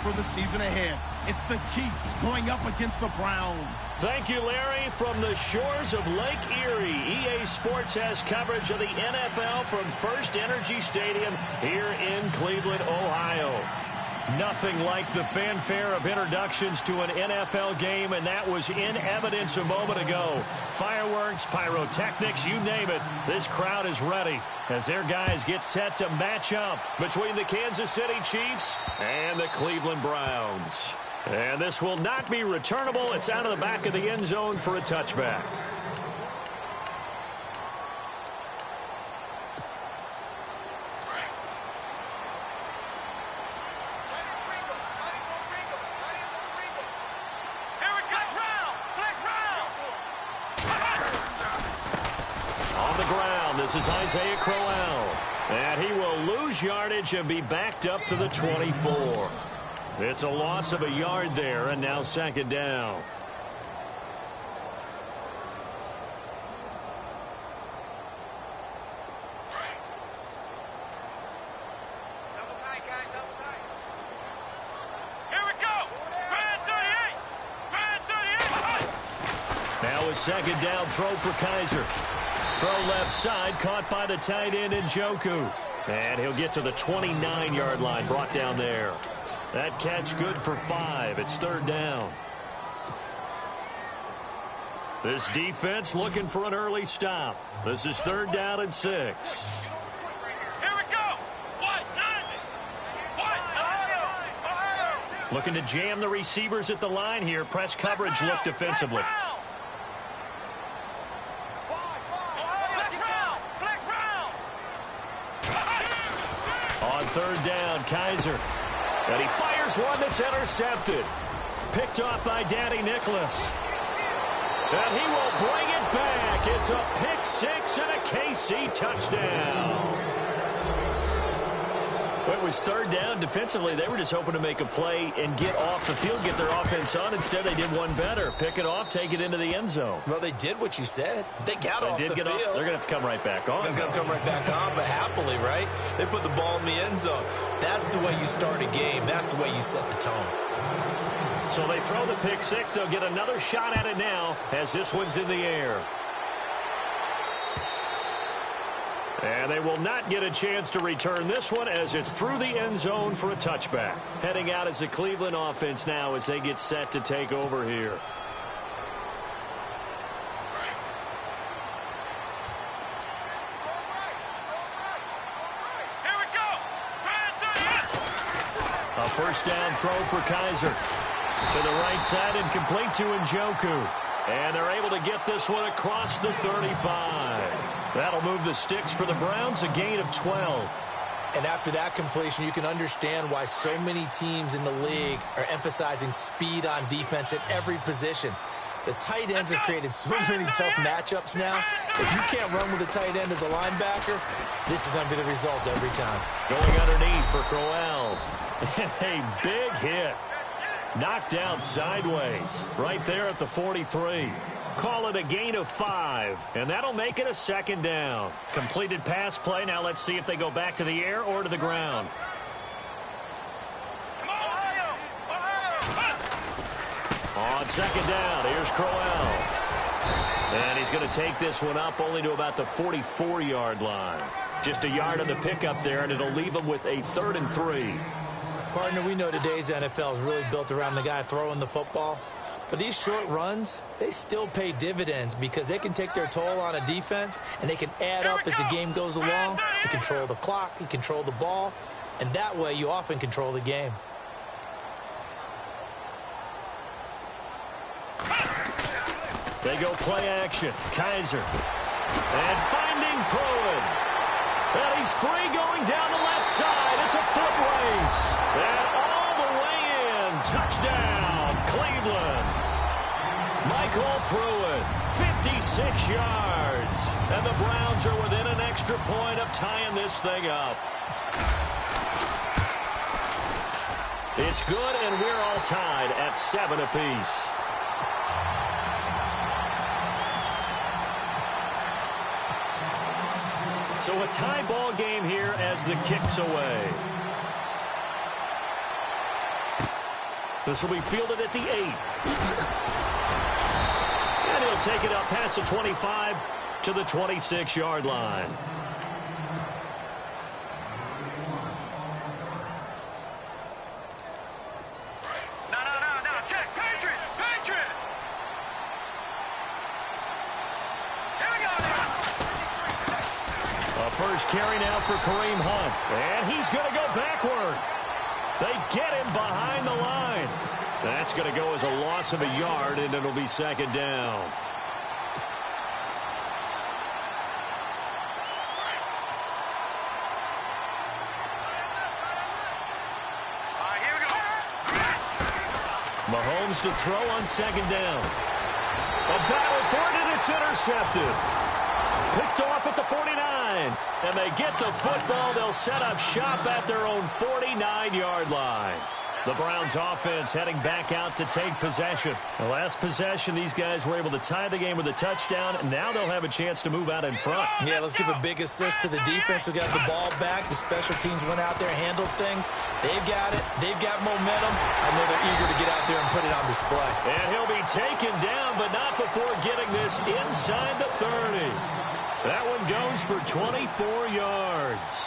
for the season ahead. It's the Chiefs going up against the Browns. Thank you, Larry. From the shores of Lake Erie, EA Sports has coverage of the NFL from First Energy Stadium here in Cleveland, Ohio. Nothing like the fanfare of introductions to an NFL game, and that was in evidence a moment ago. Fireworks, pyrotechnics, you name it. This crowd is ready as their guys get set to match up between the Kansas City Chiefs and the Cleveland Browns. And this will not be returnable. It's out of the back of the end zone for a touchback. This is Isaiah Crowell, and he will lose yardage and be backed up to the 24. It's a loss of a yard there, and now second down. Here we go. Brand 38. Brand 38. Now a second down throw for Kaiser. Throw left side, caught by the tight end Njoku. And he'll get to the 29-yard line, brought down there. That catch good for 5. It's third down. This defense looking for an early stop. This is third down and 6. Here we go. Looking to jam the receivers at the line here. Press coverage look defensively. On third down, Kaiser. And he fires one that's intercepted. Picked off by Danny Nicholas. And he will bring it back. It's a pick 6 and a KC touchdown. Well, it was third down. Defensively, they were just hoping to make a play and get off the field, get their offense on. Instead, they did one better. Pick it off, take it into the end zone. Well, they did what you said. They got off the field. They're going to have to come right back on. They're going to come right back on, but happily, right? They put the ball in the end zone. That's the way you start a game. That's the way you set the tone. So they throw the pick 6. They'll get another shot at it now as this one's in the air. And they will not get a chance to return this one as it's through the end zone for a touchback. Heading out as the Cleveland offense now as they get set to take over here. Here we go. A first down throw for Kaiser. To the right side and complete to Njoku. And they're able to get this one across the 35. That'll move the sticks for the Browns, a gain of 12. And after that completion, you can understand why so many teams in the league are emphasizing speed on defense at every position. The tight ends have created so many tough matchups now. If you can't run with a tight end as a linebacker, this is going to be the result every time. Going underneath for Crowell. A big hit. Knocked out sideways. Right there at the 43. Call it a gain of 5, and that'll make it a second down. Completed pass play. Now let's see if they go back to the air or to the ground. On second down, here's Crowell. And he's going to take this one up only to about the 44-yard line. Just a yard on the pickup there, and it'll leave him with a 3rd and 3. Partner, we know today's NFL is really built around the guy throwing the football. But these short runs, they still pay dividends because they can take their toll on a defense and they can add up as the game goes along. You control the clock, you control the ball, and that way you often control the game. They go play action. Kaiser. And finding Pruitt. And he's free going down the left side. It's a foot race. And all the way in. Touchdown, Cleveland. Michael Pruitt, 56 yards. And the Browns are within an extra point of tying this thing up. It's good, and we're all tied at 7 apiece. So a tie ball game here as the kick's away. This will be fielded at the 8. And he'll take it up past the 25 to the 26-yard line. No. Check. Patriot. Here we go now. A first carry now for Kareem Hunt. And he's going to go backward. They get him behind the line. That's going to go as a loss of a yard, and it'll be second down. Here we go. Mahomes to throw on second down. A battle for it, and it's intercepted. Picked off at the 49. And they get the football. They'll set up shop at their own 49-yard line. The Browns offense heading back out to take possession. The last possession, these guys were able to tie the game with a touchdown, and now they'll have a chance to move out in front. Yeah, let's give a big assist to the defense who got the ball back. The special teams went out there, handled things. They've got it. They've got momentum. I know they're eager to get out there and put it on display. And he'll be taken down, but not before getting this inside the 30. That one goes for 24 yards.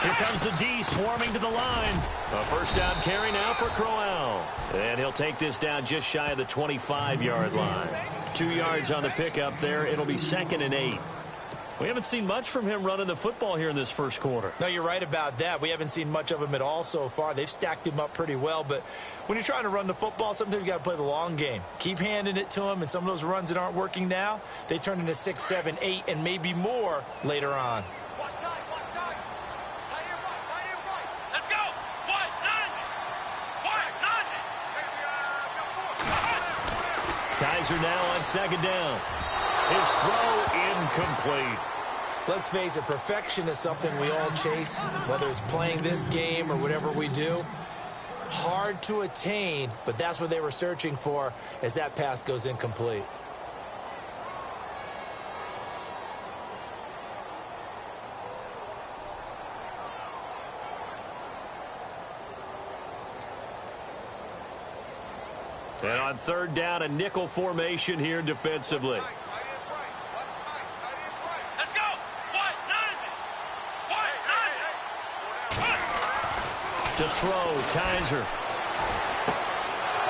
Here comes the D swarming to the line. A first down carry now for Crowell. And he'll take this down just shy of the 25-yard line. 2 yards on the pickup there. It'll be 2nd and 8. We haven't seen much from him running the football here in this first quarter. No, you're right about that. We haven't seen much of him at all so far. They've stacked him up pretty well, but when you're trying to run the football, sometimes you got to play the long game. Keep handing it to him, and some of those runs that aren't working now, they turn into 6, 7, 8, and maybe more later on. Let's go. Kaiser now on second down. His throw incomplete. Let's face it, perfection is something we all chase, whether it's playing this game or whatever we do. Hard to attain, but that's what they were searching for as that pass goes incomplete. And on third down, a nickel formation here defensively. Let's go. To throw, Kaiser.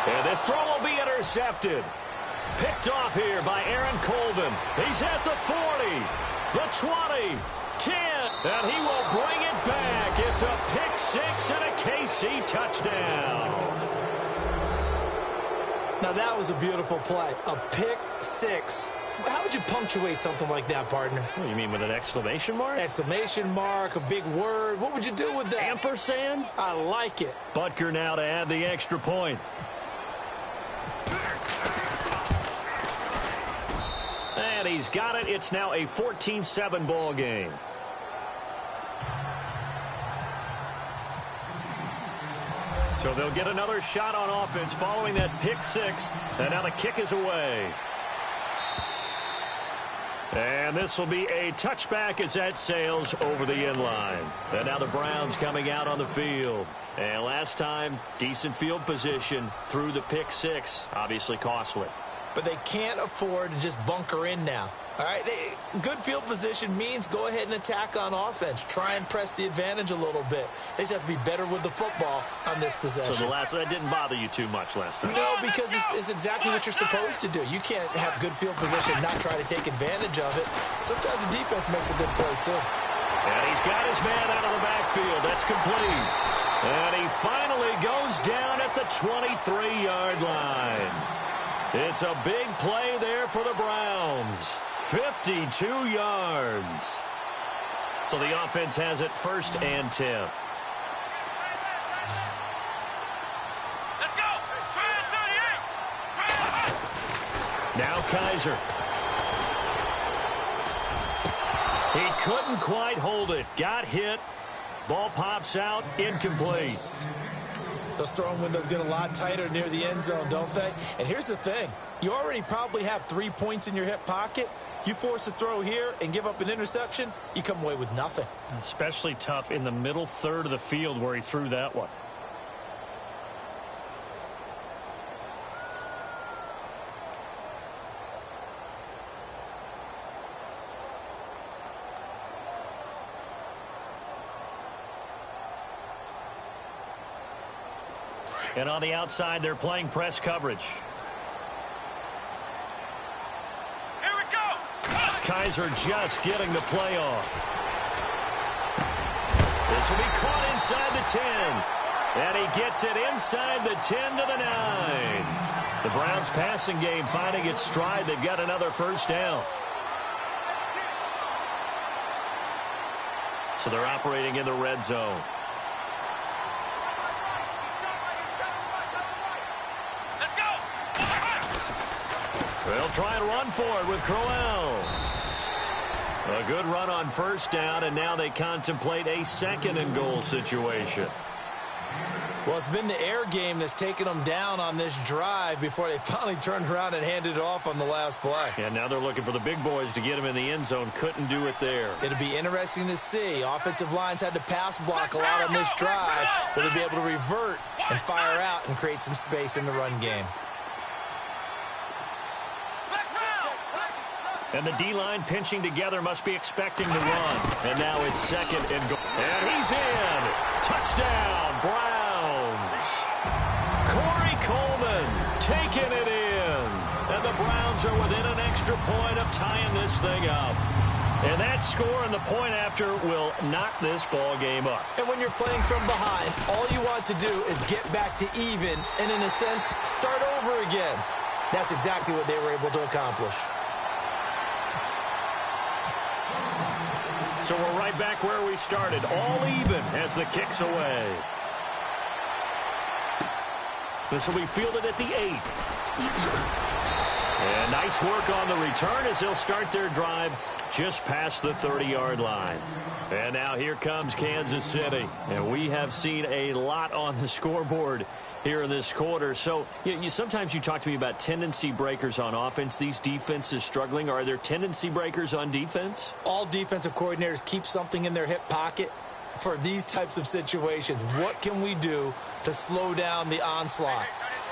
And this throw will be intercepted. Picked off here by Aaron Colvin. He's at the 40, the 20, 10, and he will bring it back. It's a pick six and a KC touchdown. Now, that was a beautiful play. A pick six. How would you punctuate something like that, partner? What, you mean with an exclamation mark? Exclamation mark, a big word. What would you do with that? Ampersand? I like it. Butker now to add the extra point. And he's got it. It's now a 14-7 ball game. So they'll get another shot on offense following that pick six. And now the kick is away. And this will be a touchback as that sails over the end line. And now the Browns coming out on the field. And last time, decent field position through the pick six. Obviously costly. But they can't afford to just bunker in now. All right, good field position means go ahead and attack on offense. Try and press the advantage a little bit. They just have to be better with the football on this possession. So that didn't bother you too much last time? No, because it's exactly what you're supposed to do. You can't have good field position and not try to take advantage of it. Sometimes the defense makes a good play, too. And he's got his man out of the backfield. That's complete. And he finally goes down at the 23-yard line. It's a big play there for the Browns. 52 yards. So the offense has it 1st and 10. Let's go. 38. Now Kaiser. He couldn't quite hold it. Got hit. Ball pops out. Incomplete. Those throwing windows get a lot tighter near the end zone, don't they? And here's the thing. You already probably have 3 points in your hip pocket. You force a throw here and give up an interception, you come away with nothing. Especially tough in the middle third of the field where he threw that one. And on the outside, they're playing press coverage. Here we go. Kaiser just getting the play off. This will be caught inside the 10. And he gets it inside the 10 to the 9. The Browns passing game finding its stride. They've got another first down. So they're operating in the red zone. They'll try and run for it with Crowell. A good run on first down, and now they contemplate a second and goal situation. Well, it's been the air game that's taken them down on this drive before they finally turned around and handed it off on the last play. And now they're looking for the big boys to get him in the end zone. Couldn't do it there. It'll be interesting to see. Offensive lines had to pass block a lot on this drive. Will they be able to revert and fire out and create some space in the run game? And the D-line pinching together must be expecting to run. And now it's second and goal. And he's in. Touchdown, Browns. Corey Coleman taking it in. And the Browns are within an extra point of tying this thing up. And that score and the point after will knock this ball game up. And when you're playing from behind, all you want to do is get back to even and, in a sense, start over again. That's exactly what they were able to accomplish. So we're right back where we started, all even as the kick's away. This will be fielded at the 8. And nice work on the return as they'll start their drive just past the 30-yard line. And now here comes Kansas City. And we have seen a lot on the scoreboard here in this quarter. So sometimes you talk to me about tendency breakers on offense. These defenses struggling. Are there tendency breakers on defense? All defensive coordinators keep something in their hip pocket for these types of situations. What can we do to slow down the onslaught?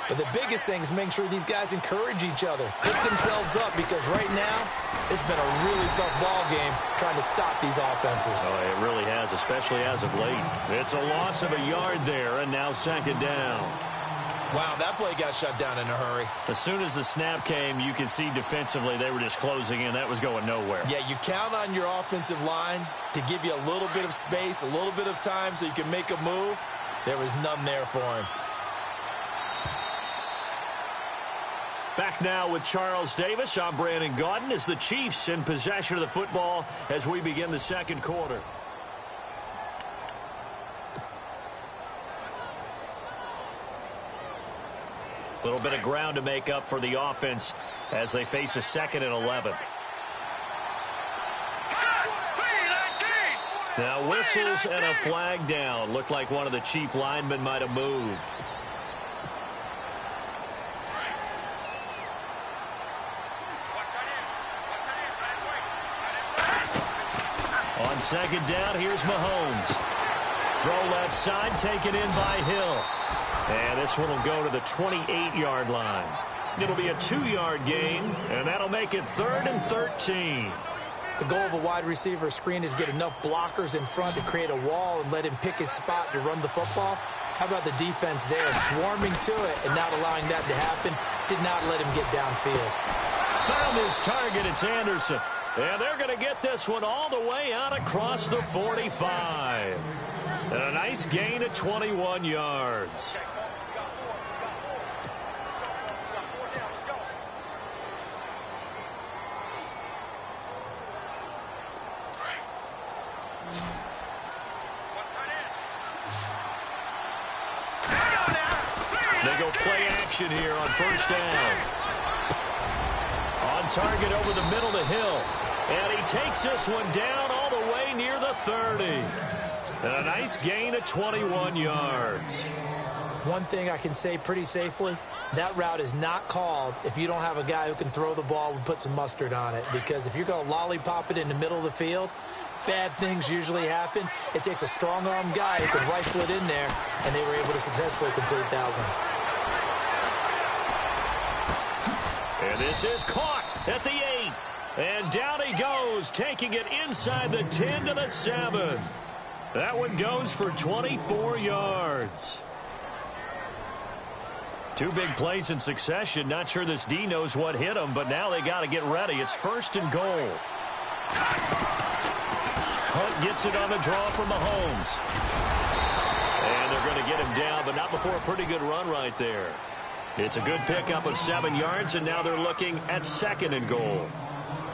But the biggest thing is make sure these guys encourage each other, pick themselves up, because right now it's been a really tough ball game trying to stop these offenses. Oh, it really has, especially as of late. It's a loss of a yard there, and now second down. Wow, that play got shut down in a hurry. As soon as the snap came, you could see defensively they were just closing in. That was going nowhere. Yeah, you count on your offensive line to give you a little bit of space, a little bit of time so you can make a move. There was none there for him. Back now with Charles Davis. I'm Brandon Gaudin as the Chiefs in possession of the football as we begin the second quarter. A little bit of ground to make up for the offense as they face a second and 11. Now whistles and a flag down. Looked like one of the Chief linemen might have moved. On second down, here's Mahomes. Throw left side, taken in by Hill. And this one will go to the 28-yard line. It'll be a 2-yard gain, and that'll make it 3rd and 13. The goal of a wide receiver screen is get enough blockers in front to create a wall and let him pick his spot to run the football. How about the defense there, swarming to it and not allowing that to happen? Did not let him get downfield. Found his target, it's Anderson. And they're going to get this one all the way out across the 45. And a nice gain of 21 yards. They go play action here on first down. On target over the middle to Hill. And he takes this one down all the way near the 30. And a nice gain of 21 yards. One thing I can say pretty safely, that route is not called if you don't have a guy who can throw the ball and put some mustard on it. Because if you're going to lollipop it in the middle of the field, bad things usually happen. It takes a strong-arm guy who can rifle it in there, and they were able to successfully complete that one. And this is caught at the 8. And down he goes, taking it inside the 10 to the 7. That one goes for 24 yards. Two big plays in succession. Not sure this D knows what hit him, but now they got to get ready. It's 1st and goal. Hunt gets it on the draw from Mahomes. And they're going to get him down, but not before a pretty good run right there. It's a good pickup of 7 yards, and now they're looking at 2nd and goal.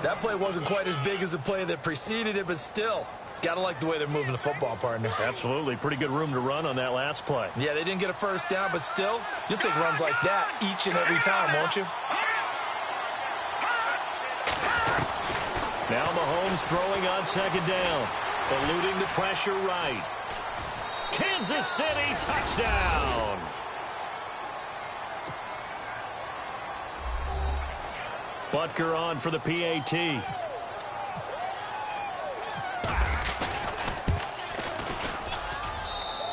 That play wasn't quite as big as the play that preceded it, but still, gotta like the way they're moving the football, partner. Absolutely. Pretty good room to run on that last play. Yeah, they didn't get a first down, but still, you'll take runs like that each and every time, won't you? Now Mahomes throwing on 2nd down. Eluding the pressure right. Kansas City touchdown. Butker on for the PAT.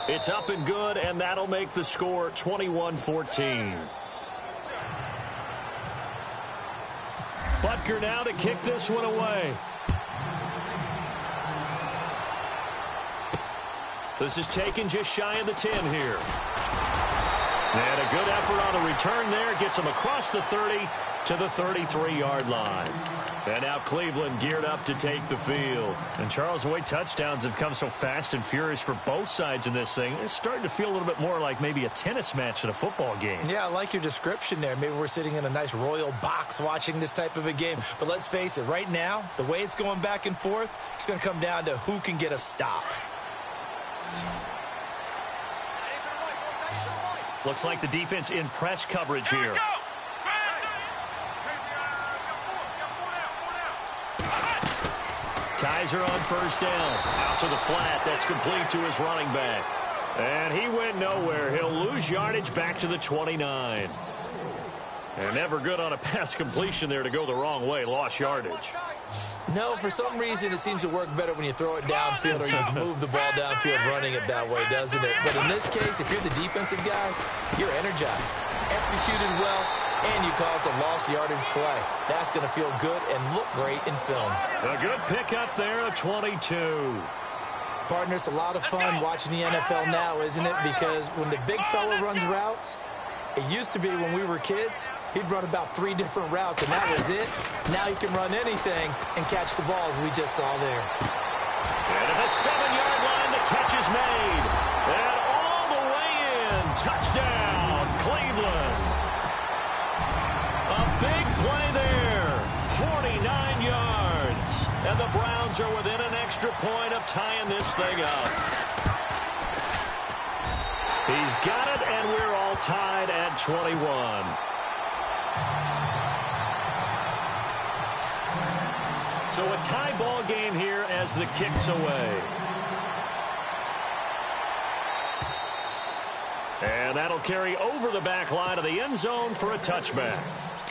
It's up and good, and that'll make the score 21-14. Butker now to kick this one away. This is taken just shy of the 10 here. And a good effort on the return there. Gets him across the 30 to the 33-yard line. And now Cleveland geared up to take the field. And Charles, the way touchdowns have come so fast and furious for both sides in this thing, it's starting to feel a little bit more like maybe a tennis match in a football game. Yeah, I like your description there. Maybe we're sitting in a nice royal box watching this type of a game. But let's face it, right now, the way it's going back and forth, it's going to come down to who can get a stop. Looks like the defense in press coverage here. Kaiser on 1st down. Out to the flat. That's complete to his running back. And he went nowhere. He'll lose yardage back to the 29. And never good on a pass completion there to go the wrong way. Lost yardage. No, for some reason it seems to work better when you throw it downfield or you can move the ball downfield running it that way, doesn't it? But in this case, if you're the defensive guys, you're energized, executed well, and you caused a lost yardage play. That's going to feel good and look great in film. A good pickup there of 22. Partner, it's a lot of fun watching the NFL now, isn't it? Because when the big fella runs routes, it used to be when we were kids, he'd run about 3 different routes, and that was it. Now he can run anything and catch the ball, as we just saw there. And at the 7-yard line, the catch is made. And all the way in. Touchdown, Cleveland. A big play there. 49 yards. And the Browns are within an extra point of tying this thing up. He's got it, and we're all tied at 21. So a tie ball game here as the kick's away. And that'll carry over the back line of the end zone for a touchback.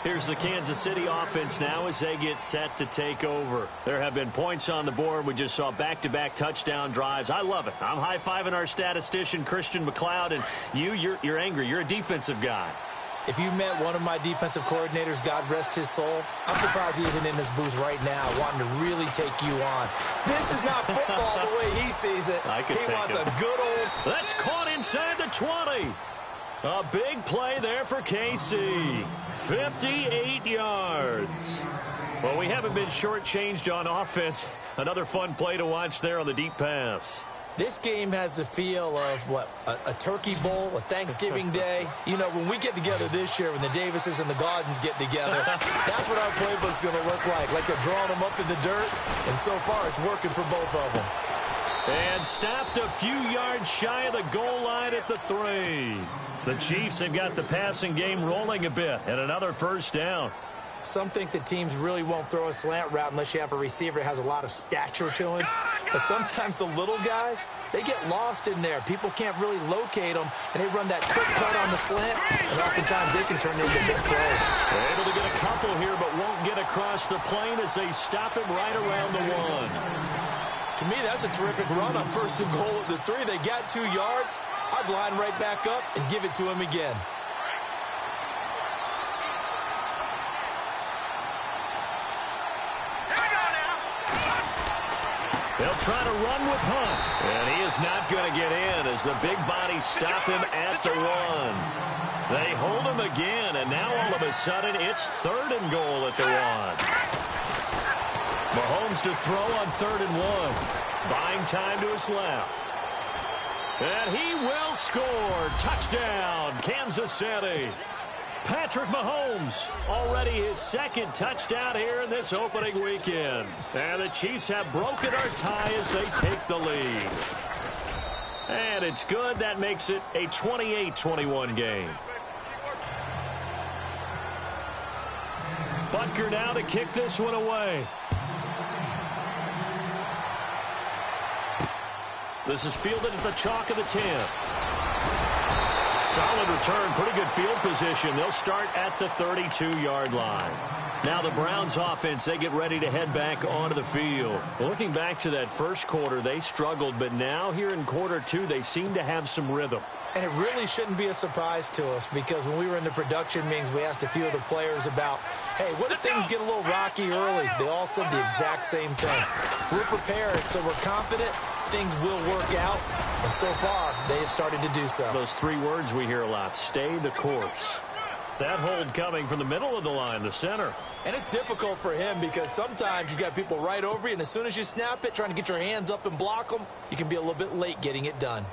Here's the Kansas City offense now as they get set to take over. There have been points on the board. We just saw back-to-back touchdown drives. I love it. I'm high-fiving our statistician, Christian McLeod, and you're angry. You're a defensive guy. If you met one of my defensive coordinators, God rest his soul, I'm surprised he isn't in this booth right now wanting to really take you on. This is not football the way he sees it. He wants a good old... That's caught inside the 20. A big play there for KC. 58 yards. Well, we haven't been shortchanged on offense. Another fun play to watch there on the deep pass. This game has the feel of, what, a turkey bowl, a Thanksgiving day. You know, when we get together this year, when the Davises and the Gardens get together, that's what our playbook's going to look like. Like they're drawing them up in the dirt, and so far it's working for both of them. And stopped a few yards shy of the goal line at the 3. The Chiefs have got the passing game rolling a bit, and another first down. Some think that teams really won't throw a slant route unless you have a receiver that has a lot of stature to him. But sometimes the little guys, they get lost in there. People can't really locate them, and they run that quick cut on the slant, and oftentimes they can turn into big plays. They're able to get a couple here, but won't get across the plane as they stop him right around the 1. To me, that's a terrific run on 1st and goal at the 3. They got 2 yards. I'd line right back up and give it to him again. They'll try to run with Hunt. And he is not going to get in as the big bodies stop him at the 1. They hold him again, and now all of a sudden it's 3rd and goal at the 1. Mahomes to throw on 3rd and 1. Buying time to his left. And he will score. Touchdown, Kansas City. Patrick Mahomes, already his 2nd touchdown here in this opening weekend. And the Chiefs have broken our tie as they take the lead. And it's good. That makes it a 28-21 game. Butker now to kick this one away. This is fielded at the chalk of the 10. Solid return, pretty good field position. They'll start at the 32-yard line. Now the Browns offense, they get ready to head back onto the field. Looking back to that first quarter, they struggled, but now here in quarter 2, they seem to have some rhythm. And it really shouldn't be a surprise to us because when we were in the production meetings, we asked a few of the players about, hey, what if things get a little rocky early? They all said the exact same thing. We're prepared, so we're confident things will work out. And so far, they have started to do so. Those 3 words we hear a lot, stay the course. That hold coming from the middle of the line, the center. And it's difficult for him because sometimes you got people right over you, and as soon as you snap it, trying to get your hands up and block them, you can be a little bit late getting it done.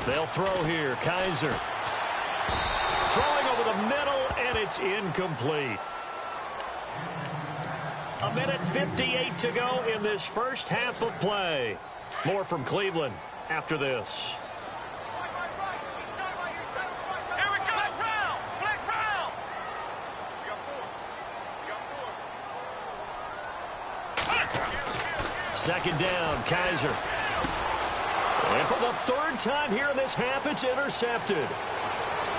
They'll throw here. Kaiser. Throwing over the middle, and it's incomplete. 1:58 to go in this first half of play. More from Cleveland after this. Here we go. Flex round. Second down, Kaiser. And for the 3rd time here in this half, it's intercepted.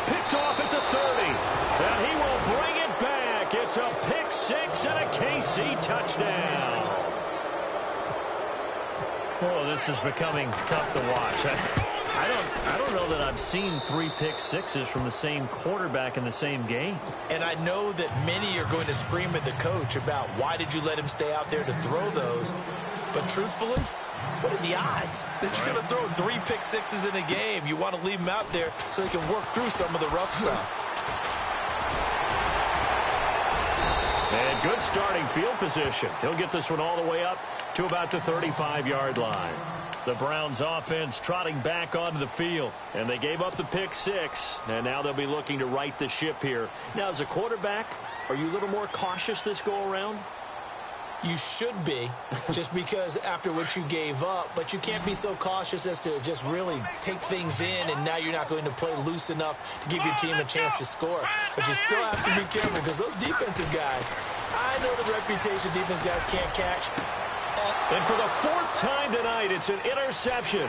Picked off at the 30. And he will bring it back. It's a pick 6 and a KC touchdown. Oh, this is becoming tough to watch. I don't know that I've seen 3 pick 6s from the same quarterback in the same game. And I know that many are going to scream at the coach about why did you let him stay out there to throw those. But truthfully, what are the odds that you're going to throw 3 pick 6s in a game? You want to leave them out there so they can work through some of the rough stuff. And good starting field position. He'll get this one all the way up to about the 35-yard line. The Browns offense trotting back onto the field. And they gave up the pick 6. And now they'll be looking to right the ship here. Now, as a quarterback, are you a little more cautious this go-around? You should be, just because after what you gave up, but you can't be so cautious as to just really take things in, and now you're not going to play loose enough to give your team a chance to score. But you still have to be careful because those defensive guys, I know the reputation defense guys can't catch. And for the 4th time tonight, it's an interception.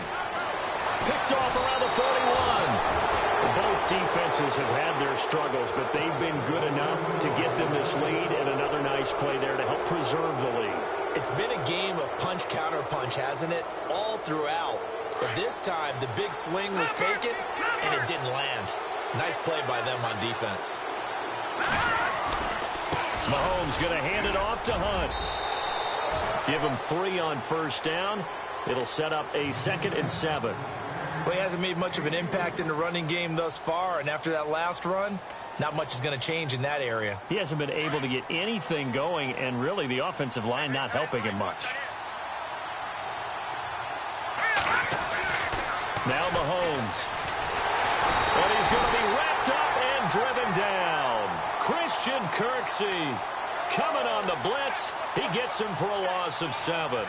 Picked off around the 41. Both defenses have had their struggles, but they've been good enough to get them this lead, and another nice play there to help preserve the lead. It's been a game of punch-counter-punch, hasn't it? All throughout. But this time, the big swing was taken, and it didn't land. Nice play by them on defense. Mahomes going to hand it off to Hunt. Give him 3 on 1st down. It'll set up a 2nd and 7. Well, he hasn't made much of an impact in the running game thus far, and after that last run, not much is going to change in that area. He hasn't been able to get anything going, and really the offensive line not helping him much. Now Mahomes. And he's going to be wrapped up and driven down. Christian Kirksey Coming on the blitz. He gets him for a loss of 7.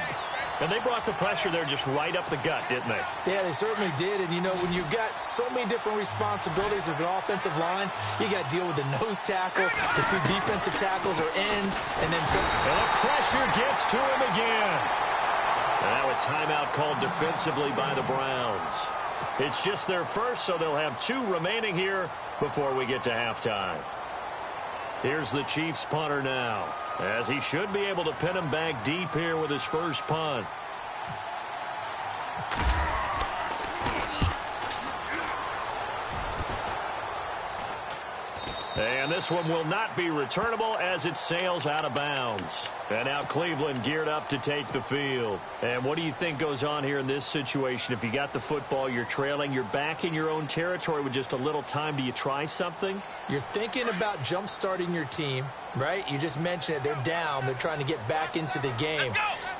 And they brought the pressure there just right up the gut, didn't they? Yeah, they certainly did. And, you know, when you've got so many different responsibilities as an offensive line, you got to deal with the nose tackle, the 2 defensive tackles or ends, and then some. And the pressure gets to him again. And now a timeout called defensively by the Browns. It's just their first, so they'll have 2 remaining here before we get to halftime. Here's the Chiefs punter now, as he should be able to pin him back deep here with his first punt. And this one will not be returnable as it sails out of bounds. And now Cleveland geared up to take the field. And what do you think goes on here in this situation? If you got the football, you're trailing, you're back in your own territory with just a little time. Do you try something? You're thinking about jump-starting your team, right? You just mentioned it. They're down. They're trying to get back into the game.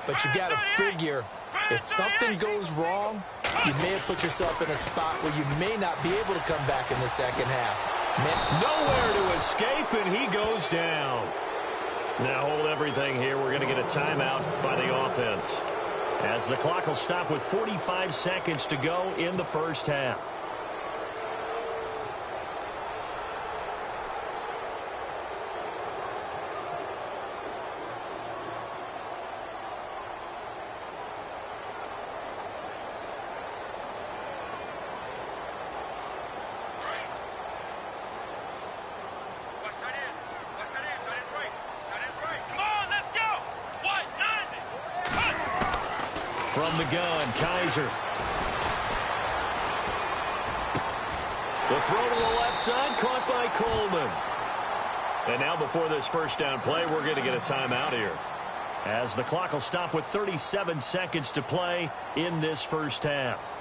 But you got to figure, if something goes wrong, you may have put yourself in a spot where you may not be able to come back in the second half. Nowhere to escape, and he goes down. Now hold everything here. We're going to get a timeout by the offense, as the clock will stop with 45 seconds to go in the first half. From the gun, Kaiser. The throw to the left side, caught by Coleman. And now before this first down play, we're going to get a timeout here, as the clock will stop with 37 seconds to play in this first half.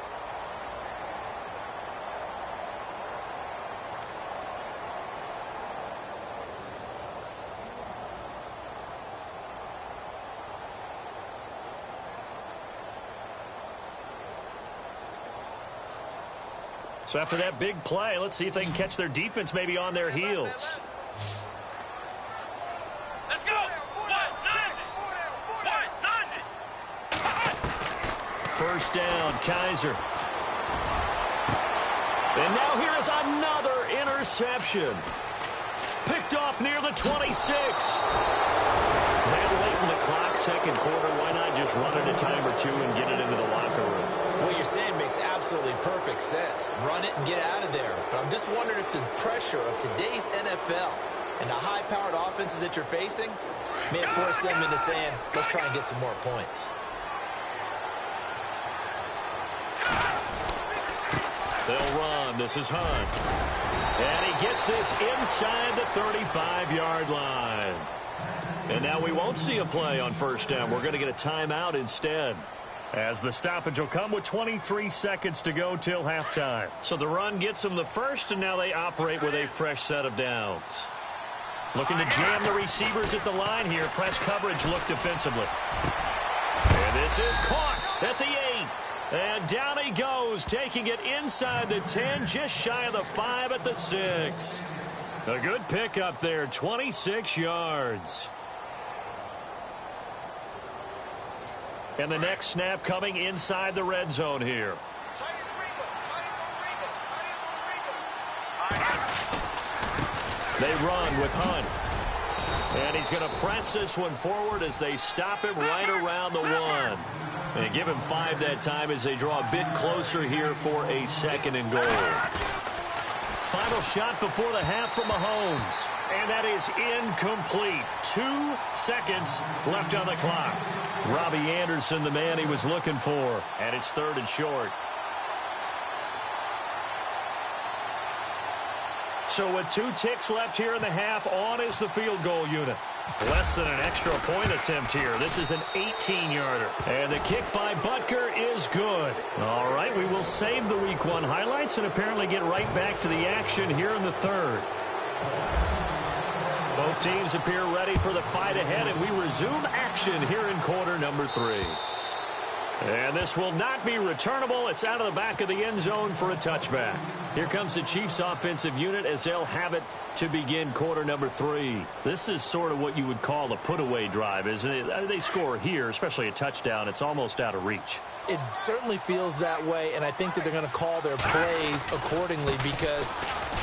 So after that big play, let's see if they can catch their defense maybe on their heels. Let's go! 190! First down, Kaiser. And now here is another interception. Picked off near the 26. That late in the clock, second quarter, why not just run it a time or two and get it into the locker room? What you're saying makes absolutely perfect sense. Run it and get out of there. But I'm just wondering if the pressure of today's NFL and the high-powered offenses that you're facing may have forced them into saying, let's try and get some more points. They'll run. This is Hunt. And he gets this inside the 35-yard line. And now we won't see a play on first down. We're going to get a timeout instead, as the stoppage will come with 23 seconds to go till halftime. So the run gets them the first, and now they operate with a fresh set of downs. Looking to jam the receivers at the line here. Press coverage look defensively. And this is caught at the 8. And down he goes, taking it inside the 10, just shy of the 5 at the 6. A good pickup there, 26 yards. And the next snap coming inside the red zone here. They run with Hunt. And he's going to press this one forward as they stop him right around the 1. And give him 5 that time as they draw a bit closer here for a second and goal. Final shot before the half from Mahomes. And that is incomplete. 2 seconds left on the clock. Robbie Anderson, the man he was looking for. And it's 3rd and short. So with 2 ticks left here in the half, on is the field goal unit. Less than an extra point attempt here. This is an 18-yarder. And the kick by Butker is good. All right, we will save the Week 1 highlights and apparently get right back to the action here in the 3rd. Both teams appear ready for the fight ahead, and we resume action here in quarter number 3. And this will not be returnable. It's out of the back of the end zone for a touchback. Here comes the Chiefs offensive unit as they'll have it to begin quarter number 3. This is sort of what you would call a put-away drive, isn't it? They score here, especially a touchdown. It's almost out of reach. It certainly feels that way, and I think that they're going to call their plays accordingly, because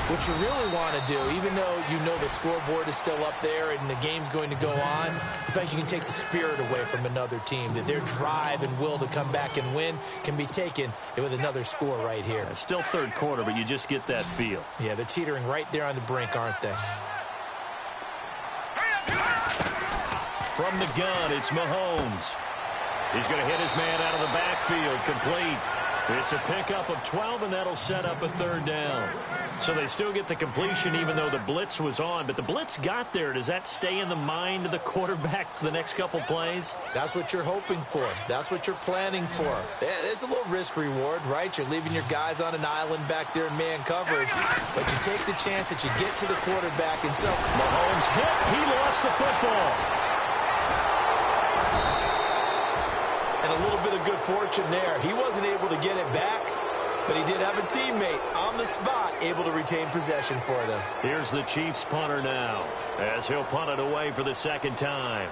what you really want to do, even though you know the scoreboard is still up there and the game's going to go on, I think you can take the spirit away from another team, that their drive and will to come back and win can be taken with another score right here. It's still third quarter, but you just get that feel. Yeah, they're teetering right there on the brink, aren't they? From the gun, it's Mahomes. He's going to hit his man out of the backfield, complete. It's a pickup of 12, and that'll set up a third down. So they still get the completion even though the blitz was on. But the blitz got there. Does that stay in the mind of the quarterback the next couple plays? That's what you're hoping for. That's what you're planning for. It's a little risk-reward, right? You're leaving your guys on an island back there in man coverage. But you take the chance that you get to the quarterback. And so Mahomes hit. He lost the football. And a little bit of good fortune there. He wasn't able to get it back, but he did have a teammate on the spot able to retain possession for them. Here's the Chiefs punter now, as he'll punt it away for the second time.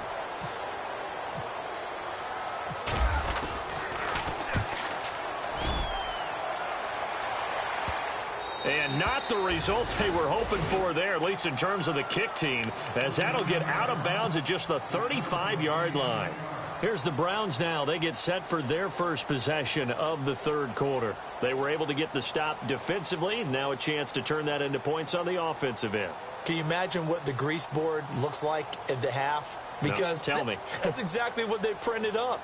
And not the result they were hoping for there, at least in terms of the kick team, as that'll get out of bounds at just the 35-yard line. Here's the Browns now. They get set for their first possession of the third quarter. They were able to get the stop defensively. Now a chance to turn that into points on the offensive end. Can you imagine what the grease board looks like at the half? Because no, tell me. That's exactly what they printed up.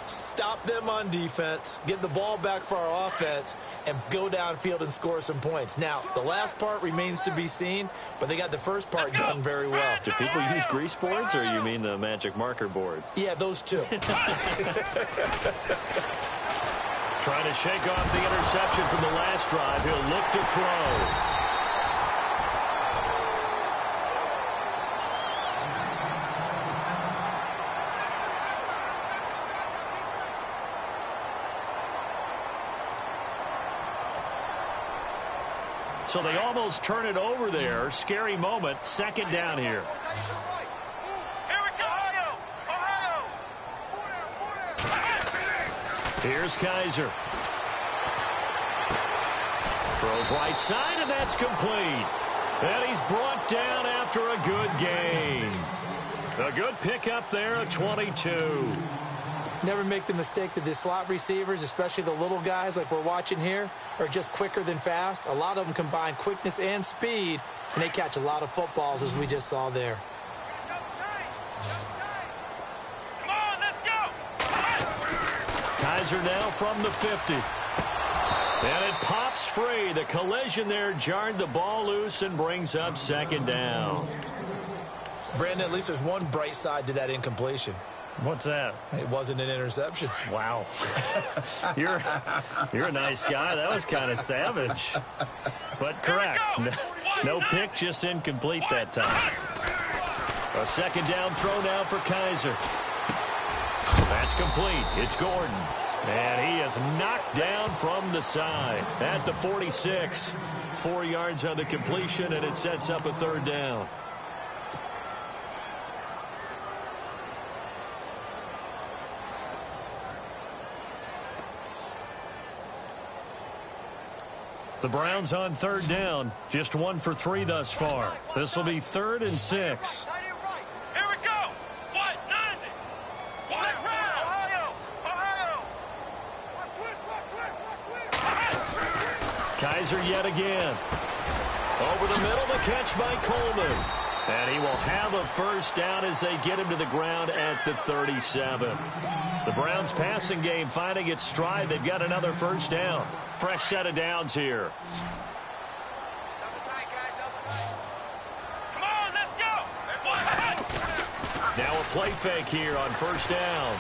Stop them on defense, get the ball back for our offense, and go downfield and score some points. Now, the last part remains to be seen, but they got the first part done very well. Do people use grease boards, or you mean the magic marker boards? Yeah, those two. Trying to shake off the interception from the last drive. He'll look to throw. So they almost turn it over there. Scary moment. Second down here. Here we go, Ohio! Here's Kaiser. Throws right side, and that's complete. And he's brought down after a good game. A good pickup there, a 22. Never make the mistake that the slot receivers, especially the little guys like we're watching here, are just quicker than fast. A lot of them combine quickness and speed, and they catch a lot of footballs, as we just saw there. Come on, let's go! Kaiser now from the 50. And it pops free. The collision there jarred the ball loose and brings up second down. Brandon, at least there's one bright side to that incompletion. What's that? It wasn't an interception. Wow. You're a nice guy. That was kind of savage. But correct. No pick, just incomplete that time. A second down throw now for Kaiser. That's complete. It's Gordon. And he is knocked down from the side at the 46. 4 yards on the completion, and it sets up a third down. The Browns on third down, just 1 for 3 thus far. This will be 3rd and 6. Here we go! What? 90! What? Ohio! Kaiser yet again. Over the middle, the catch by Coleman. And he will have a first down as they get him to the ground at the 37. The Browns passing game finding its stride. They've got another first down. Fresh set of downs here. Come on, let's go! Now a play fake here on first down.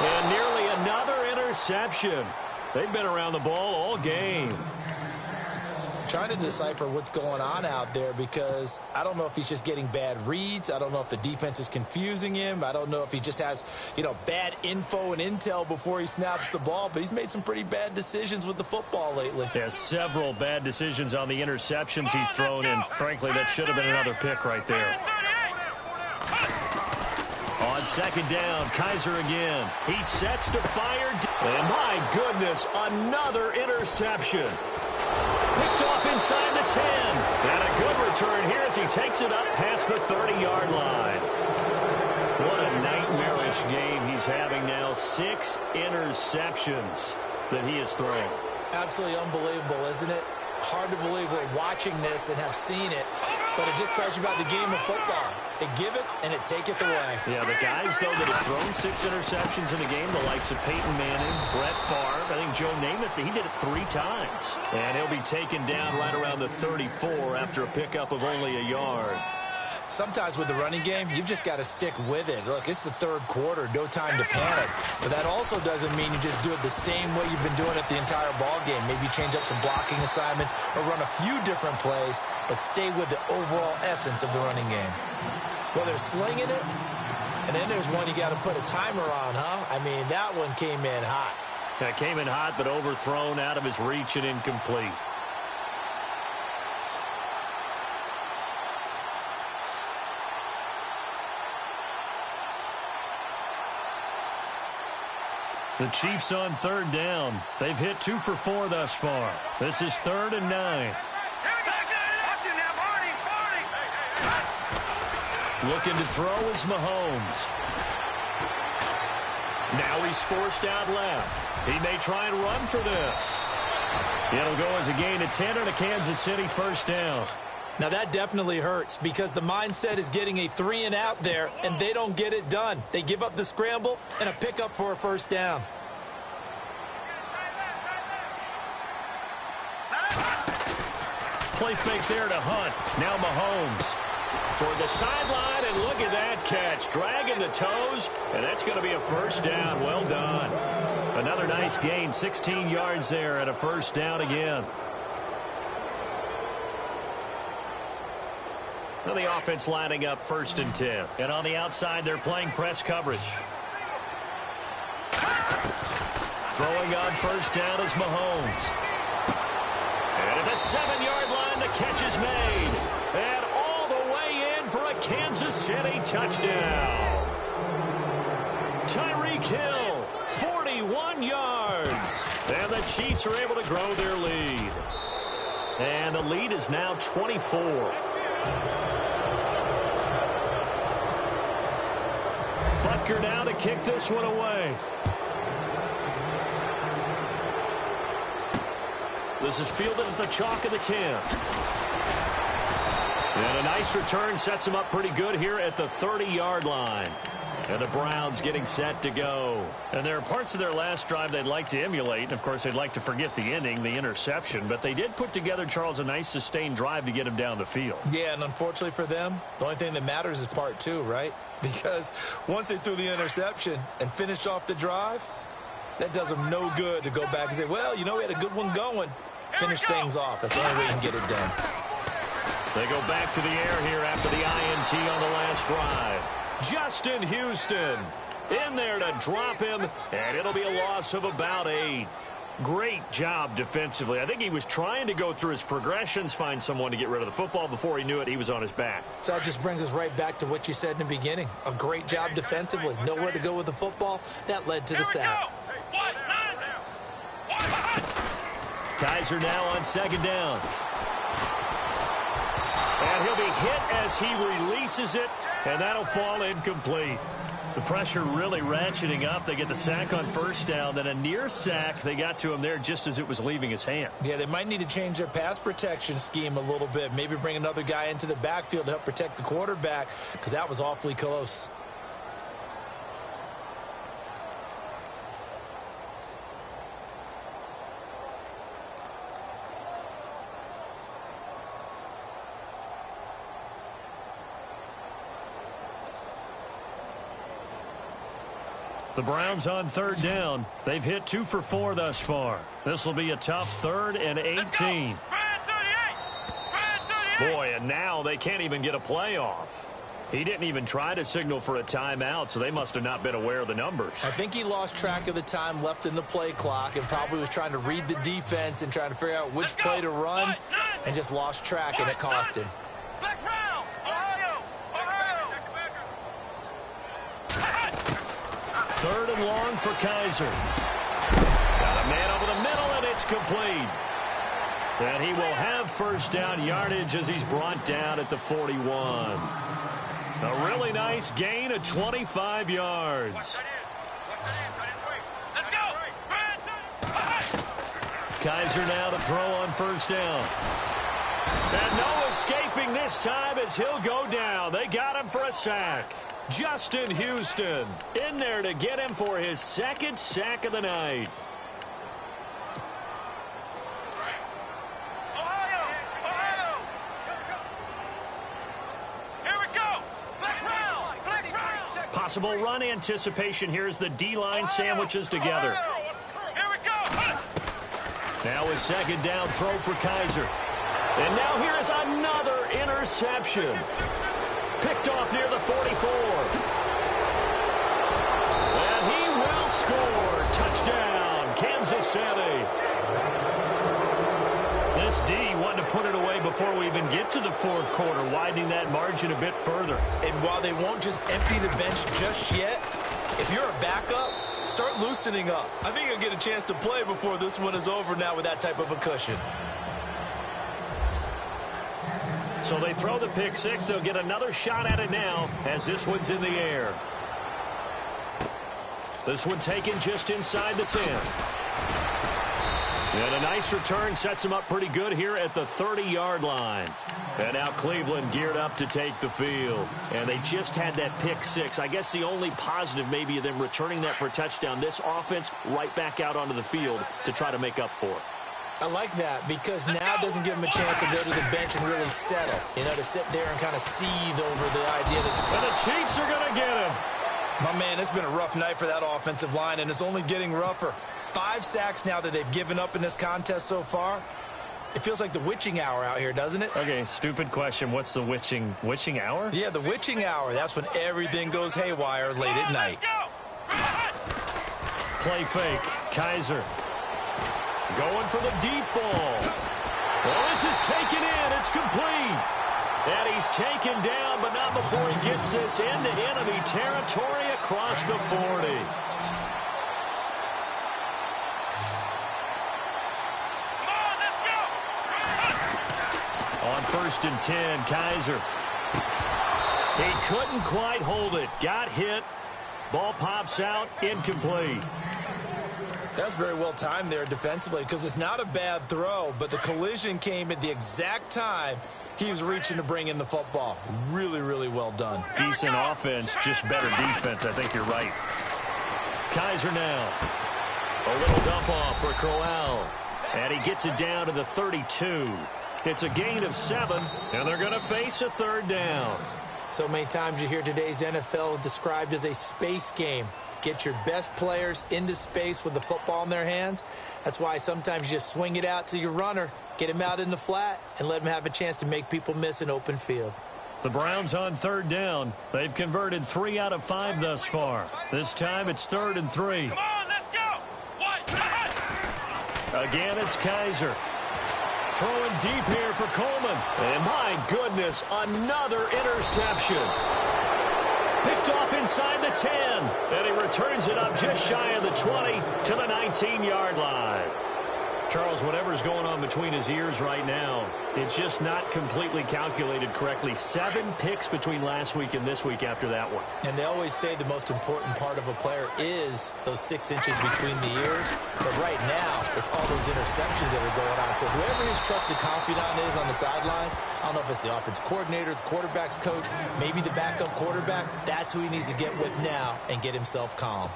And nearly another interception. They've been around the ball all game. trying to decipher what's going on out there because I don't know if he's just getting bad reads. I don't know if the defense is confusing him. I don't know if he just has, bad info and intel before he snaps the ball, but he's made some pretty bad decisions with the football lately. Yeah, several bad decisions on the interceptions he's thrown, and frankly, that should have been another pick right there. On second down, Kaiser again. He sets to fire. And my goodness, another interception. Picked off inside the 10. And a good return here as he takes it up past the 30-yard line. What a nightmarish game he's having now. 6 interceptions that he has thrown. Absolutely unbelievable, isn't it? Hard to believe we're watching this and have seen it, but it just tells you about the game of football. It giveth and it taketh away. Yeah, the guys, though, that have thrown 6 interceptions in a game, the likes of Peyton Manning, Brett Favre, I think Joe Namath, he did it 3 times. And he'll be taken down right around the 34 after a pickup of only a yard. Sometimes with the running game, you've just got to stick with it. Look, it's the third quarter, no time to panic. But that also doesn't mean you just do it the same way you've been doing it the entire ball game. Maybe change up some blocking assignments or run a few different plays, but stay with the overall essence of the running game. Well, they're slinging it, and then there's one you got to put a timer on, huh? I mean, that one came in hot. That came in hot, but overthrown, out of his reach and incomplete. The Chiefs on third down. They've hit 2 for 4 thus far. This is 3rd and 9. Looking to throw is Mahomes. Now he's forced out left. He may try and run for this. It'll go as a gain of 10 and a Kansas City first down. Now that definitely hurts because the mindset is getting a 3 and out there, and they don't get it done. They give up the scramble and a pickup for a first down. Play fake there to Hunt. Now Mahomes. Toward the sideline, and look at that catch. Dragging the toes, and that's going to be a first down. Well done. Another nice gain, 16 yards there, and a first down again. Now the offense lining up 1st and 10. And on the outside, they're playing press coverage. Throwing on first down is Mahomes. And at the 7-yard line, the catch is made. And all the way in for a Kansas City touchdown. Tyreek Hill, 41 yards. And the Chiefs are able to grow their lead. And the lead is now 24. Butker now to kick this one away. This is fielded at the chalk of the 10. And a nice return sets him up pretty good here at the 30-yard line. And the Browns getting set to go. And there are parts of their last drive they'd like to emulate. And, of course, they'd like to forget the ending, the interception. But they did put together, Charles, a nice sustained drive to get him down the field. Yeah, and unfortunately for them, the only thing that matters is part 2, right? Because once they threw the interception and finished off the drive, that does them no good to go back and say, well, we had a good one going. Finish things off. That's the only way you can get it done. They go back to the air here after the INT on the last drive. Justin Houston in there to drop him, and it'll be a loss of about 8. Great job defensively. I think he was trying to go through his progressions, find someone to get rid of the football. Before he knew it, he was on his back. So that just brings us right back to what you said in the beginning. A great job defensively. Nowhere to go with the football. That led to the sack. Kaiser now on second down. And he'll be hit as he releases it, and that'll fall incomplete. The pressure really ratcheting up. They get the sack on first down, then a near sack. They got to him there just as it was leaving his hand. Yeah, they might need to change their pass protection scheme a little bit. Maybe bring another guy into the backfield to help protect the quarterback, because that was awfully close. The Browns on third down. They've hit 2 for 4 thus far. This will be a tough 3rd and 18. Boy, and now they can't even get a playoff. He didn't even try to signal for a timeout, so they must have not been aware of the numbers. I think he lost track of the time left in the play clock and probably was trying to read the defense and trying to figure out which play to run and just lost track, and it cost him. Black round. Ohio. Ohio. Third and long for Kaiser. Got a man over the middle, and it's complete. And he will have first down yardage as he's brought down at the 41. A really nice gain of 25 yards. Let's go. Kaiser now to throw on first down. And no escaping this time as he'll go down. They got him for a sack. Justin Houston in there to get him for his second sack of the night. Ohio. Ohio. Here we go. Black round. Black round. Possible run anticipation here as the D-line sandwiches together. Here we go. Now a second down throw for Kaiser. And now here is another interception. Picked off near the 44. And he will score. Touchdown, Kansas City. This D wanted to put it away before we even get to the fourth quarter, widening that margin a bit further. And while they won't just empty the bench just yet, if you're a backup, start loosening up. I think you'll get a chance to play before this one is over now with that type of a cushion. So they throw the pick six. They'll get another shot at it now as this one's in the air. This one taken just inside the 10. And a nice return sets him up pretty good here at the 30-yard line. And now Cleveland geared up to take the field. And they just had that pick six. I guess the only positive maybe of them returning that for a touchdown. This offense right back out onto the field to try to make up for it. I like that because now it doesn't give him a chance to go to the bench and really settle. You know, to sit there and kind of seethe over the idea that... And the Chiefs are going to get him. My man, it's been a rough night for that offensive line, and it's only getting rougher. 5 sacks now that they've given up in this contest so far. It feels like the witching hour out here, doesn't it? Okay, stupid question. What's the witching hour? Yeah, the witching hour. That's when everything goes haywire late at night. Play fake. Kaiser going for the deep ball. Well, this is taken in. It's complete. And he's taken down, but not before he gets this into enemy territory across the 40. On 1st and 10, Kaiser. He couldn't quite hold it. Got hit. Ball pops out. Incomplete. That's very well timed there defensively because it's not a bad throw, but the collision came at the exact time he was reaching to bring in the football. Really, really well done. Decent offense, just better defense. I think you're right. Kaiser now. A little dump off for Crowell. And he gets it down to the 32. It's a gain of 7, and they're going to face a third down. So many times you hear today's NFL described as a space game. Get your best players into space with the football in their hands. That's why sometimes you just swing it out to your runner, get him out in the flat, and let him have a chance to make people miss an open field. The Browns on third down. They've converted 3 out of 5 thus far. This time it's 3rd and 3. Come on, let's go. Again, it's Kaiser. Throwing deep here for Coleman. And my goodness, another interception. Picked off inside the 10. And he returns it up just shy of the 20 to the 19-yard line. Charles, whatever's going on between his ears right now, it's just not completely calculated correctly. 7 picks between last week and this week after that one. And they always say the most important part of a player is those 6 inches between the ears. But right now, it's all those interceptions that are going on. So whoever his trusted confidant is on the sidelines, I don't know if it's the offense coordinator, the quarterback's coach, maybe the backup quarterback, that's who he needs to get with now and get himself calm.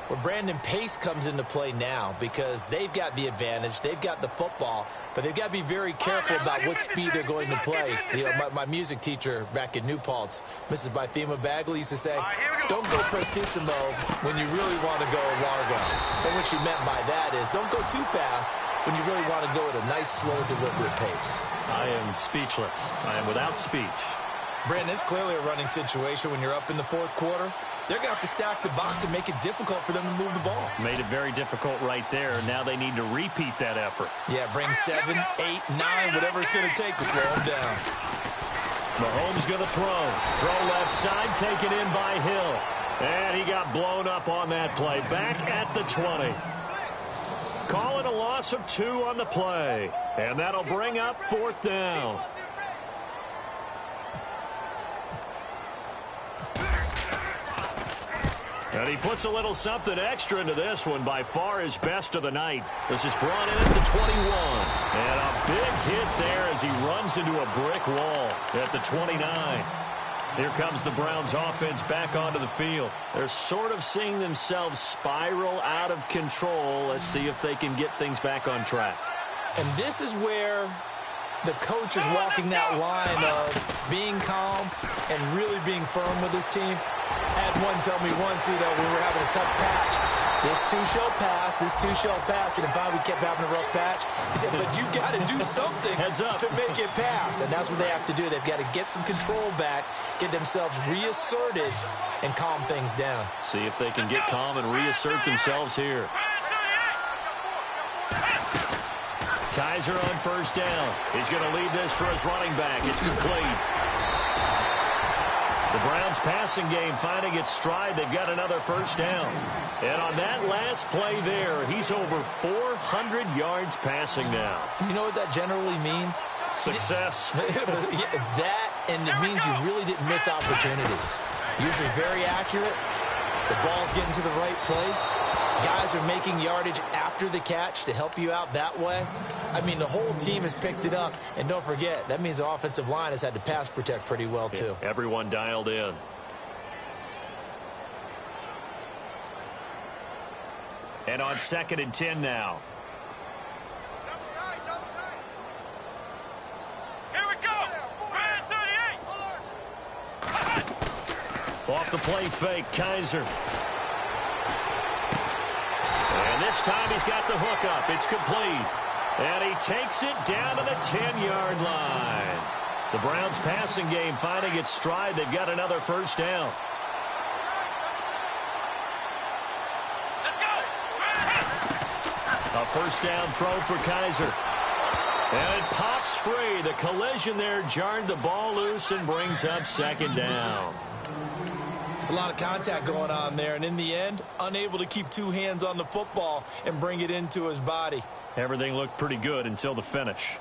Well, Brandon, pace comes into play now because they've got the advantage. They've got the football, but they've got to be very careful about what speed they're going to play. You know, my music teacher back in New Paltz, Mrs. Bythema Bagley, used to say, don't go prestissimo when you really want to go largo. And what she meant by that is don't go too fast when you really want to go at a nice, slow, deliberate pace. I am speechless. I am without speech. Brandon, it's clearly a running situation when you're up in the fourth quarter. They're going to have to stack the box and make it difficult for them to move the ball. Made it very difficult right there. Now they need to repeat that effort. Yeah, bring 7, 8, 9, whatever it's going to take to slow them down. Mahomes going to throw. Throw left side, taken in by Hill. And he got blown up on that play. Back at the 20. Call it a loss of 2 on the play. And that'll bring up 4th down. And he puts a little something extra into this one, by far his best of the night. This is brought in at the 21. And a big hit there as he runs into a brick wall at the 29. Here comes the Browns offense back onto the field. They're sort of seeing themselves spiral out of control. Let's see if they can get things back on track. And this is where the coach is walking that line of being calm and really being firm with his team. Had one tell me once, we were having a tough patch. This too shall pass, this too shall pass. And finally we kept having a rough patch. He said, but you got to do something to make it pass. And that's what they have to do. They've got to get some control back, get themselves reasserted, and calm things down. See if they can get calm and reassert themselves here. Kaiser on 1st down. He's going to lead this for his running back. It's complete. The Browns passing game finding its stride. They've got another 1st down. And on that last play there, he's over 400 yards passing now. You know what that generally means? Success. That, and it means you really didn't miss opportunities. Usually very accurate. The ball's getting to the right place. Guys are making yardage after the catch to help you out that way. I mean, the whole team has picked it up. And don't forget, that means the offensive line has had to pass protect pretty well, too. Yeah, everyone dialed in. And on 2nd and 10 now. Here we go. Brand 38. Off the play fake, Kaiser. And this time he's got the hook up. It's complete. And he takes it down to the 10-yard line. The Browns passing game finding its stride. They've got another 1st down. Let's go. A 1st down throw for Kaiser. And it pops free. The collision there jarred the ball loose and brings up 2nd down. It's a lot of contact going on there, and in the end, unable to keep 2 hands on the football and bring it into his body. Everything looked pretty good until the finish.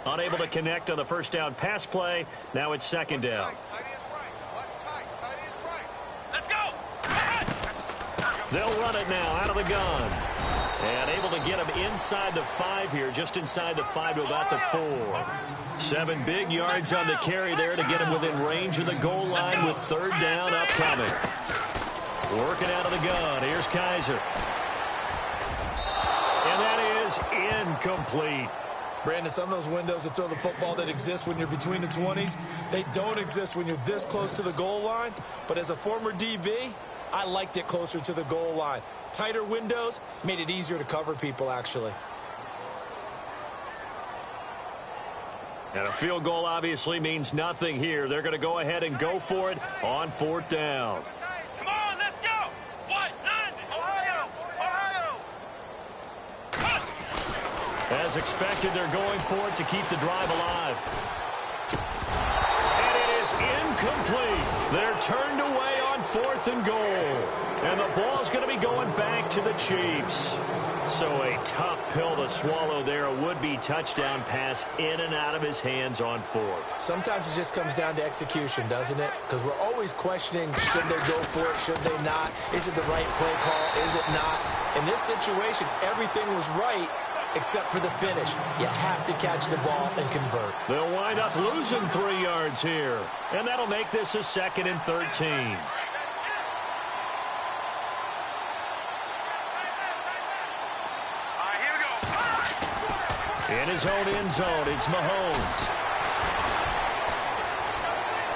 Unable to connect on the 1st down pass play. Now it's 2nd down. They'll run it now out of the gun. And able to get him inside the 5 here, just inside the 5 to about the 4. 7 big yards on the carry there to get him within range of the goal line with 3rd down upcoming. Working out of the gun. Here's Kaiser. And that is incomplete. Brandon, some of those windows to throw the football that exist when you're between the 20s, they don't exist when you're this close to the goal line. But as a former DB, I liked it closer to the goal line. Tighter windows made it easier to cover people, actually. And a field goal obviously means nothing here. They're going to go ahead and go for it on 4th down. Come on, let's go. 1-9, Ohio, Ohio. As expected, they're going for it to keep the drive alive. And it is incomplete. They're turned away on 4th and goal. And the ball's going to be going back to the Chiefs. So a tough pill to swallow there. A would-be touchdown pass in and out of his hands on 4th. Sometimes it just comes down to execution, doesn't it? Because we're always questioning, should they go for it, should they not? Is it the right play call, is it not? In this situation, everything was right except for the finish. You have to catch the ball and convert. They'll wind up losing 3 yards here. And that'll make this a 2nd and 13. In his own end zone, it's Mahomes.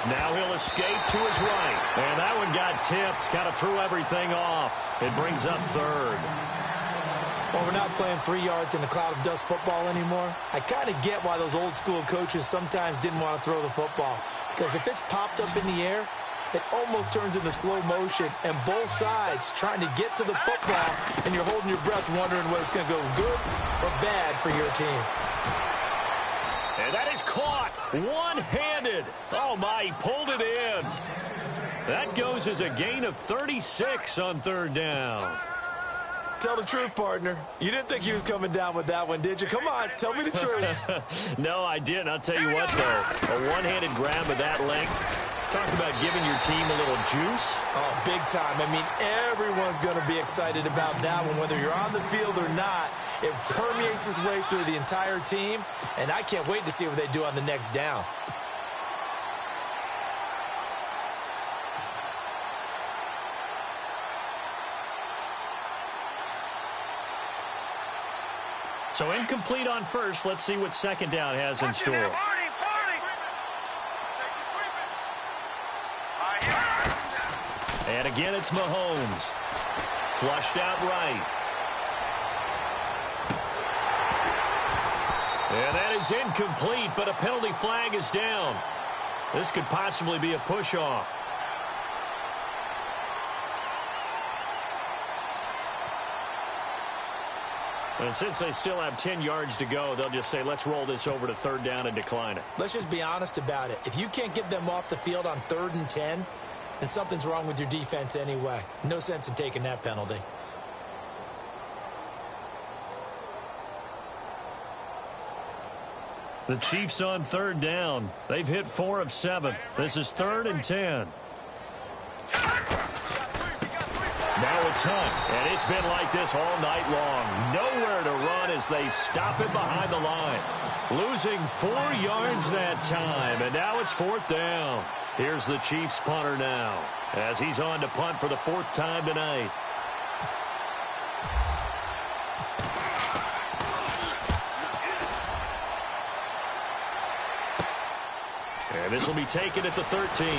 Now he'll escape to his right. And that one got tipped. Kind of threw everything off. It brings up third. Well, we're not playing 3 yards in a cloud of dust football anymore. I kind of get why those old school coaches sometimes didn't want to throw the football. Because if it's popped up in the air, it almost turns into slow motion. And both sides trying to get to the football, and you're holding your breath wondering whether it's going to go good or bad for your team. And that is caught one-handed. Oh, my, he pulled it in. That goes as a gain of 36 on third down. Tell the truth, partner. You didn't think he was coming down with that one, did you? Come on, tell me the truth. No, I didn't. I'll tell you what, though. A one-handed grab of that length. Talk about giving your team a little juice. Oh, big time. I mean, everyone's going to be excited about that one, whether you're on the field or not. It permeates its way through the entire team, and I can't wait to see what they do on the next down. So incomplete on first. Let's see what second down has in store. And again, it's Mahomes. Flushed out right. And that is incomplete, but a penalty flag is down. This could possibly be a push-off. And since they still have 10 yards to go, they'll just say, let's roll this over to third down and decline it. Let's just be honest about it. If you can't get them off the field on 3rd and 10, then something's wrong with your defense anyway. No sense in taking that penalty. The Chiefs on third down. They've hit 4 of 7. This is 3rd and 10. Now it's Hunt, and it's been like this all night long. Nowhere to run as they stop him behind the line. Losing 4 yards that time, and now it's 4th down. Here's the Chiefs punter now, as he's on to punt for the 4th time tonight. And this will be taken at the 13.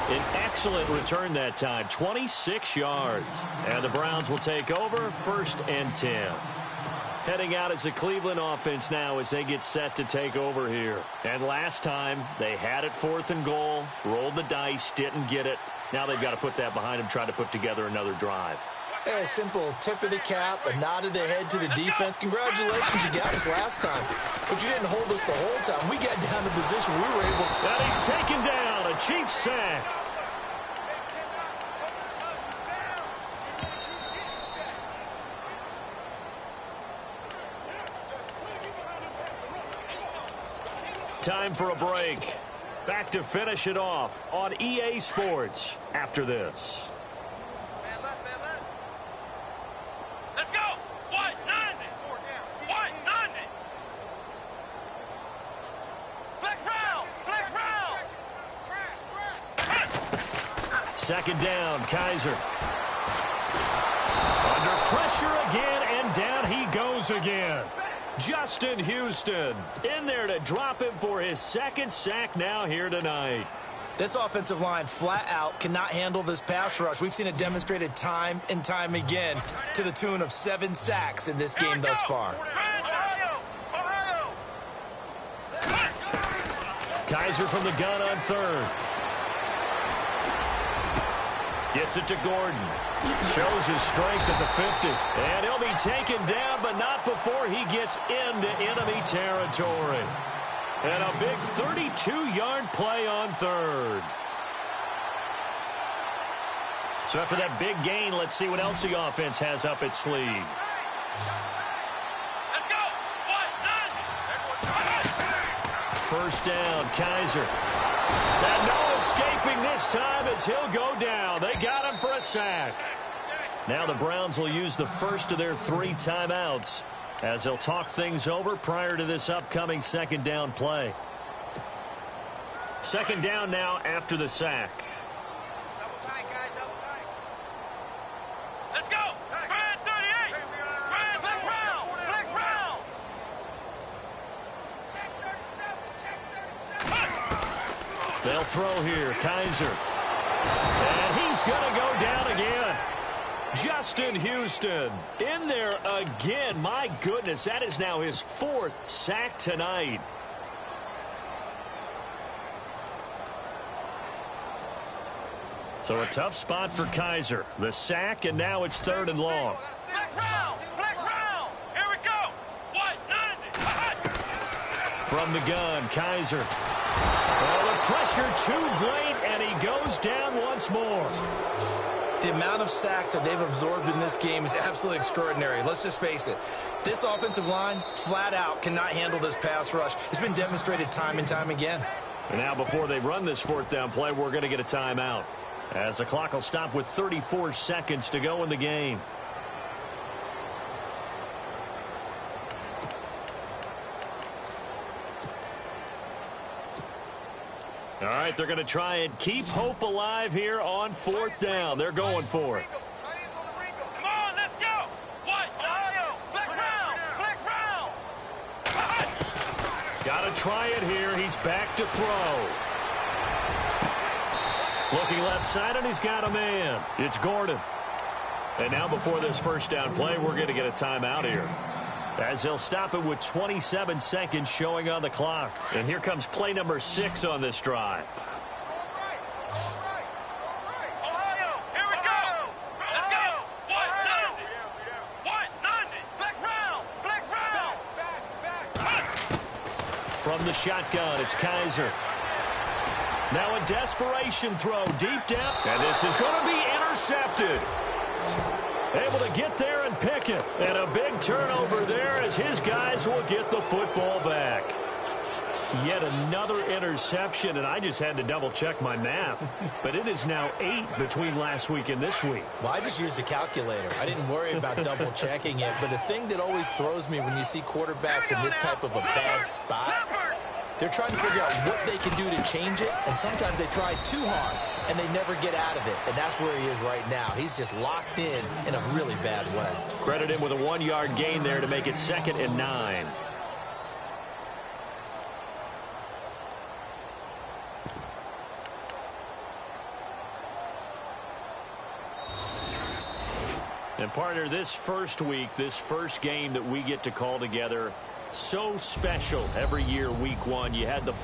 An excellent return that time, 26 yards. And the Browns will take over, 1st and 10. Heading out as the Cleveland offense now as they get set to take over here. And last time, they had it 4th and goal, rolled the dice, didn't get it. Now they've got to put that behind them, try to put together another drive. A simple tip of the cap, a nod of the head to the defense. Congratulations, you got us last time. But you didn't hold us the whole time. We got down to position we were able. And he's taken down, a Chiefs sack. Time for a break. Back to finish it off on EA Sports after this. Let's go! 190! 190! Flex round! Flex round! Second down, Kaiser. Under pressure again, and down he goes again. Justin Houston in there to drop him for his 2nd sack now here tonight. This offensive line flat out cannot handle this pass rush. We've seen it demonstrated time and time again to the tune of 7 sacks in this game thus far. Kaiser from the gun on 3rd. Gets it to Gordon. Shows his strength at the 50. And he'll be taken down, but not before he gets into enemy territory. And a big 32-yard play on 3rd. So after that big gain, let's see what else the offense has up its sleeve. Let's go! 190! 1st down, Kaiser. And no escaping this time as he'll go down. They got him for a sack. Now the Browns will use the 1st of their 3 timeouts as they'll talk things over prior to this upcoming 2nd down play. 2nd down now after the sack. Double tight, guys, double tight. Let's go! They'll throw here. Kaiser. And he's going to go down again. Justin Houston in there again. My goodness, that is now his 4th sack tonight. So a tough spot for Kaiser. The sack, and now it's 3rd and long. Flex round! Flex round! Here we go! What? 90! From the gun, Kaiser. Oh, the pressure too great, and he goes down once more. The amount of sacks that they've absorbed in this game is absolutely extraordinary. Let's just face it. This offensive line, flat out, cannot handle this pass rush. It's been demonstrated time and time again. And now before they run this 4th down play, we're going to get a timeout, as the clock will stop with 34 seconds to go in the game. All right, they're going to try and keep hope alive here on 4th down. They're going for it. Come on, let's go! What? Ohio! Flex round! Flex round! Got to try it here. He's back to throw. Looking left side, and he's got a man. It's Gordon. And now before this 1st down play, we're going to get a timeout here, as he'll stop it with 27 seconds showing on the clock. And here comes play number 6 on this drive. Ohio! Here we go! Let's go! What? 90! What? 90! Flex round! Flex round! From the shotgun, it's Kaiser. Now a desperation throw deep down. And this is going to be intercepted. Able to get there and pick it. And a big turnover there as his guys will get the football back. Yet another interception, and I just had to double-check my math. But it is now 8 between last week and this week. Well, I just used a calculator. I didn't worry about double-checking it. But the thing that always throws me when you see quarterbacks in this type of a bad spot, they're trying to figure out what they can do to change it, and sometimes they try too hard, and they never get out of it. And that's where he is right now. He's just locked in a really bad way. Credit him with a 1-yard gain there to make it 2nd and 9. And partner, this first week, this first game that we get to call together, so special every year, week 1. You had the